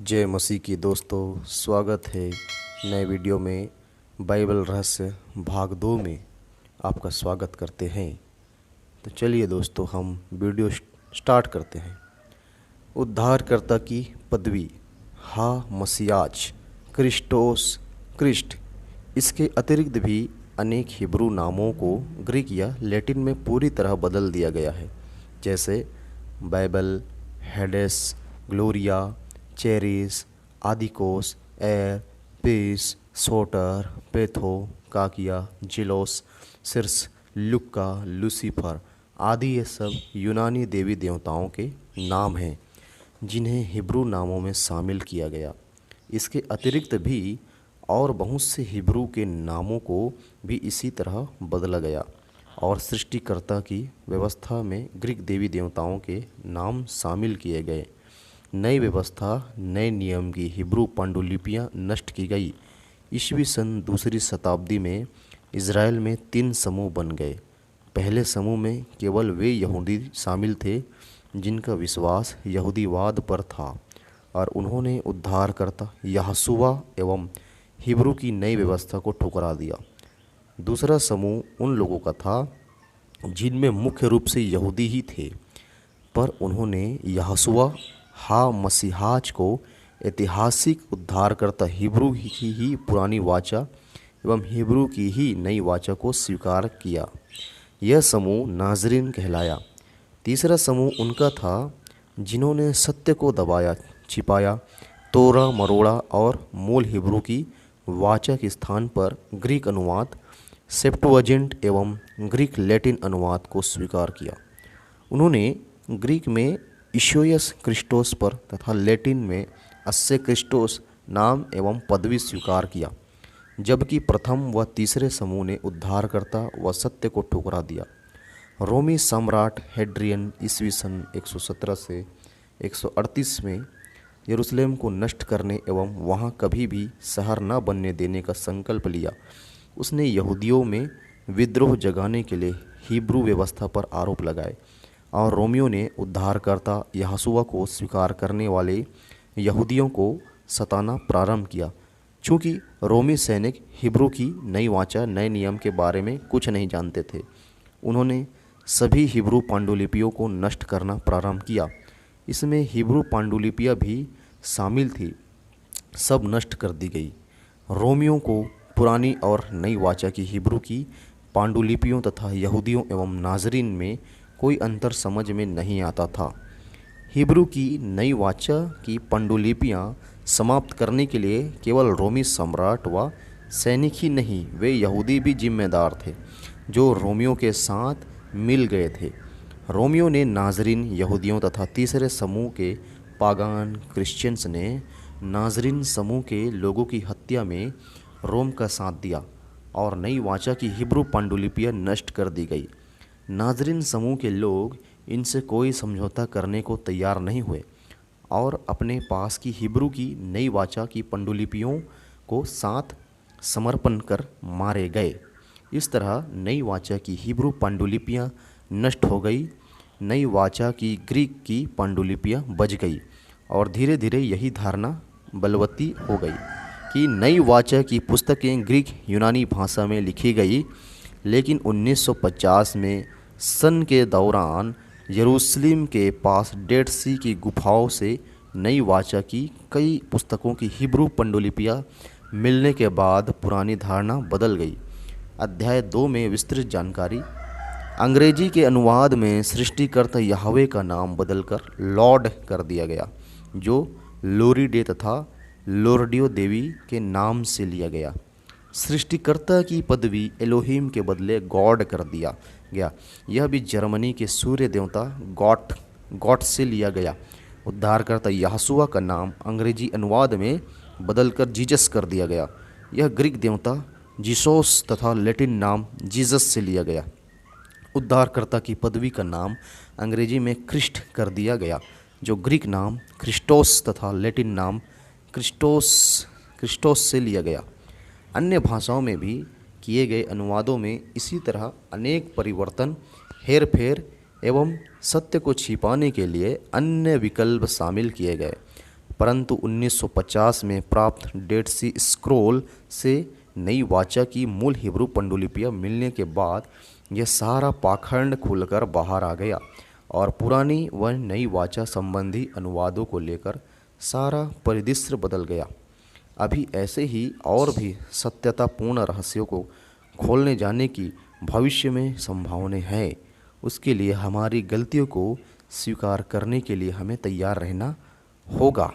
जय मसीह की दोस्तों, स्वागत है नए वीडियो में। बाइबल रहस्य भाग 2 में आपका स्वागत करते हैं। तो चलिए दोस्तों, हम वीडियो स्टार्ट करते हैं। उद्धारकर्ता की पदवी, हा मसीयाज, क्रिस्टोस, क्रिस्ट। इसके अतिरिक्त भी अनेक हिब्रू नामों को ग्रीक या लैटिन में पूरी तरह बदल दिया गया है, जैसे बाइबल, हेडेस, ग्लोरिया, चेरिस, आदिकोस, एर, पीस, सोटर, पेथो, काकिया, जिलोस, सिर्स, लुक्का, लूसीफर आदि ये सब यूनानी देवी देवताओं के नाम हैं जिन्हें हिब्रू नामों में शामिल किया गया। इसके अतिरिक्त भी और बहुत से हिब्रू के नामों को भी इसी तरह बदला गया और सृष्टिकर्ता की व्यवस्था में ग्रीक देवी देवताओं के नाम शामिल किए गए। नई व्यवस्था, नए नियम की हिब्रू पांडुलिपियाँ नष्ट की गई। ईस्वी सन दूसरी शताब्दी में इज़राइल में 3 समूह बन गए। पहले समूह में केवल वे यहूदी शामिल थे जिनका विश्वास यहूदीवाद पर था और उन्होंने उद्धारकर्ता यहोशुआ एवं हिब्रू की नई व्यवस्था को ठुकरा दिया। दूसरा समूह उन लोगों का था जिनमें मुख्य रूप से यहूदी ही थे, पर उन्होंने यहोशुआ हा मसीहाज को ऐतिहासिक उद्धारकर्ता हिब्रू की ही पुरानी वाचा एवं हिब्रू की ही नई वाचा को स्वीकार किया। यह समूह नाज़रीन कहलाया। तीसरा समूह उनका था जिन्होंने सत्य को दबाया, छिपाया, तोड़ा मरोड़ा और मूल हिब्रू की वाचा के स्थान पर ग्रीक अनुवाद सेप्टुअजिंट एवं ग्रीक लैटिन अनुवाद को स्वीकार किया। उन्होंने ग्रीक में ईशोयस क्रिस्टोस पर तथा लैटिन में अस्से क्रिस्टोस नाम एवं पदवी स्वीकार किया, जबकि प्रथम व तीसरे समूह ने उद्धारकर्ता व सत्य को ठुकरा दिया। रोमी सम्राट हेड्रियन ईस्वी सन 117 से 138 में यरूशलेम को नष्ट करने एवं वहां कभी भी शहर न बनने देने का संकल्प लिया। उसने यहूदियों में विद्रोह जगाने के लिए हिब्रू व्यवस्था पर आरोप लगाए और रोमियों ने उद्धारकर्ता यहोशुआ को स्वीकार करने वाले यहूदियों को सताना प्रारंभ किया। चूँकि रोमी सैनिक हिब्रू की नई वाचा, नए नियम के बारे में कुछ नहीं जानते थे, उन्होंने सभी हिब्रू पांडुलिपियों को नष्ट करना प्रारंभ किया। इसमें हिब्रू पांडुलिपियाँ भी शामिल थी, सब नष्ट कर दी गई। रोमियों को पुरानी और नई वाचा की हिब्रू की पांडुलिपियों तथा यहूदियों एवं नाज़रीन में कोई अंतर समझ में नहीं आता था। हिब्रू की नई वाचा की पांडुलिपियाँ समाप्त करने के लिए केवल रोमी सम्राट व सैनिक ही नहीं, वे यहूदी भी जिम्मेदार थे जो रोमियों के साथ मिल गए थे। रोमियों ने नाज़रीन यहूदियों तथा तीसरे समूह के पागान क्रिश्चियंस ने नाज़रीन समूह के लोगों की हत्या में रोम का साथ दिया और नई वाचा की हिब्रू पांडुलिपियाँ नष्ट कर दी गई। नाज़रीन समूह के लोग इनसे कोई समझौता करने को तैयार नहीं हुए और अपने पास की हिब्रू की नई वाचा की पांडुलिपियों को साथ समर्पण कर मारे गए। इस तरह नई वाचा की हिब्रू पांडुलिपियाँ नष्ट हो गई, नई वाचा की ग्रीक की पांडुलिपियाँ बच गई और धीरे धीरे यही धारणा बलवती हो गई कि नई वाचा की पुस्तकें ग्रीक यूनानी भाषा में लिखी गई। लेकिन 1950 में सन के दौरान यरूशलेम के पास डेड सी की गुफाओं से नई वाचा की कई पुस्तकों की हिब्रू पांडुलिपियाँ मिलने के बाद पुरानी धारणा बदल गई। अध्याय 2 में विस्तृत जानकारी। अंग्रेजी के अनुवाद में सृष्टिकर्ता यहोवे का नाम बदलकर लॉर्ड कर दिया गया, जो लोरीडे तथा लोर्डियो देवी के नाम से लिया गया। सृष्टिकर्ता की पदवी एलोहिम के बदले गॉड कर दिया गया। यह भी जर्मनी के सूर्य देवता गॉड से लिया गया। उद्धारकर्ता यहोशुआ का नाम अंग्रेजी अनुवाद में बदलकर जीसस कर दिया गया। यह ग्रीक देवता जीसोस तथा लैटिन नाम जीसस से लिया गया। उद्धारकर्ता की पदवी का नाम अंग्रेजी में क्रिस्ट कर दिया गया, जो ग्रीक नाम क्रिस्टोस तथा लैटिन नाम क्रिस्टोस से लिया गया। अन्य भाषाओं में भी किए गए अनुवादों में इसी तरह अनेक परिवर्तन, हेरफेर एवं सत्य को छिपाने के लिए अन्य विकल्प शामिल किए गए। परंतु 1950 में प्राप्त डेड सी स्क्रोल से नई वाचा की मूल हिब्रू पांडुलिपियाँ मिलने के बाद यह सारा पाखंड खुलकर बाहर आ गया और पुरानी व नई वाचा संबंधी अनुवादों को लेकर सारा परिदृश्य बदल गया। अभी ऐसे ही और भी सत्यतापूर्ण रहस्यों को खोलने जाने की भविष्य में संभावनाएं हैं। उसके लिए हमारी गलतियों को स्वीकार करने के लिए हमें तैयार रहना होगा।